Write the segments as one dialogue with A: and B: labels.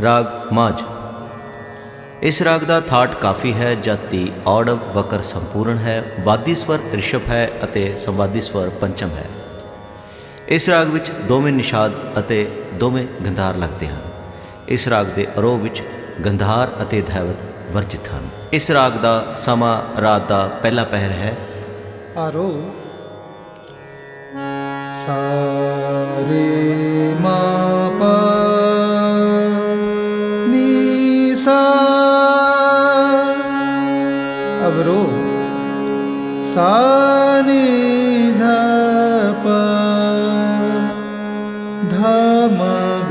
A: राग माझ। इस राग का थाट काफ़ी है, जाति औड़व वकर संपूर्ण है, वादी स्वर ऋषभ है अते संवादी स्वर पंचम है। इस राग विच दोवें निषाद अते दोवें गंधार लगते हैं। इस राग के आरोह विच गंधार अते धैवत वर्जित हैं। इस राग का समा रात का पहला पहर है।
B: आरोह सा रे मा पा नी सा। अवरोह सा नी ध प ध म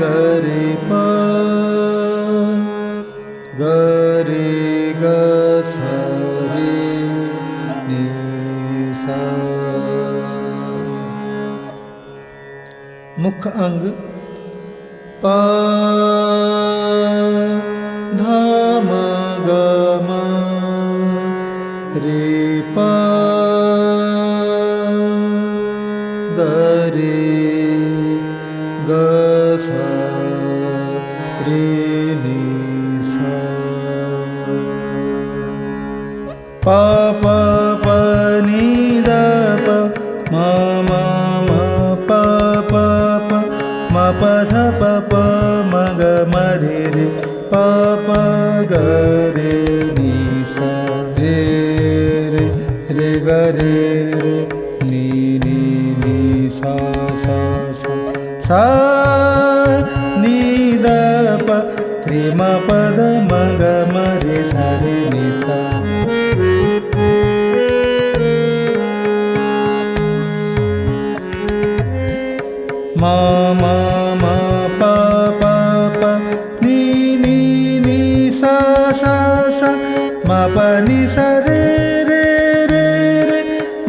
B: ग रे प ग रे ग सा रे नी सा। मुख्य अंग प ध म ग म रे प ग रे ग सा रे नी सा। प प प नी द प म म म प प प म प ध प प म ग म रे रे प प ग रे नी सा रे रे रे ग रे रे नी नी नी सा सा सा सा नी द प रे म प ध म ग म रे सा रे नी सा। मा मा मा पा पा पा नी नी नी सा सा सा मा पा नी सा रे रे रे रे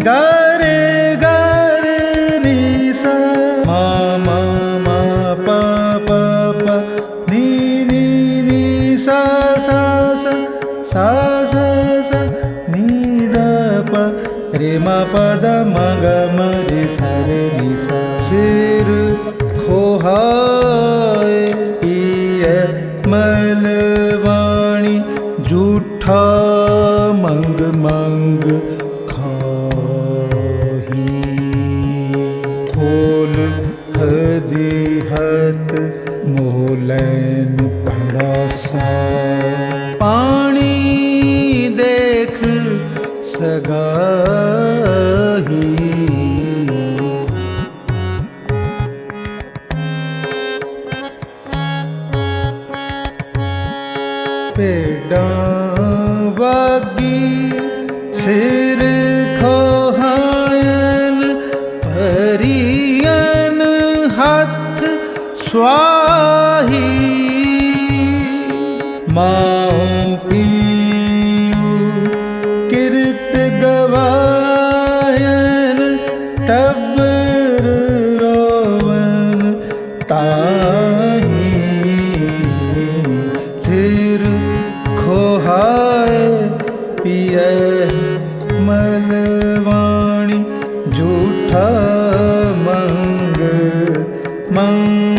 B: गा रे गा रे नी सा। मा मा मा पा पा पा नी नी नी सा सा सा सा सा सा नी द प रे मा प द म ग म रे सा रे नी सा। सिर खोहाए पिए मलवाणी जूठा मंग मंग खाही। खोल हदिहत मोलैन बड़ा सा पानी देख सगाही। भेड़ां वागी सिर खोहायन भरियन हाथ स्वाही। माँ पियू किरत गवायन टब्बर रोवन ताही। सिर खोहाए पिए मलवाणी जूठा मंग मंग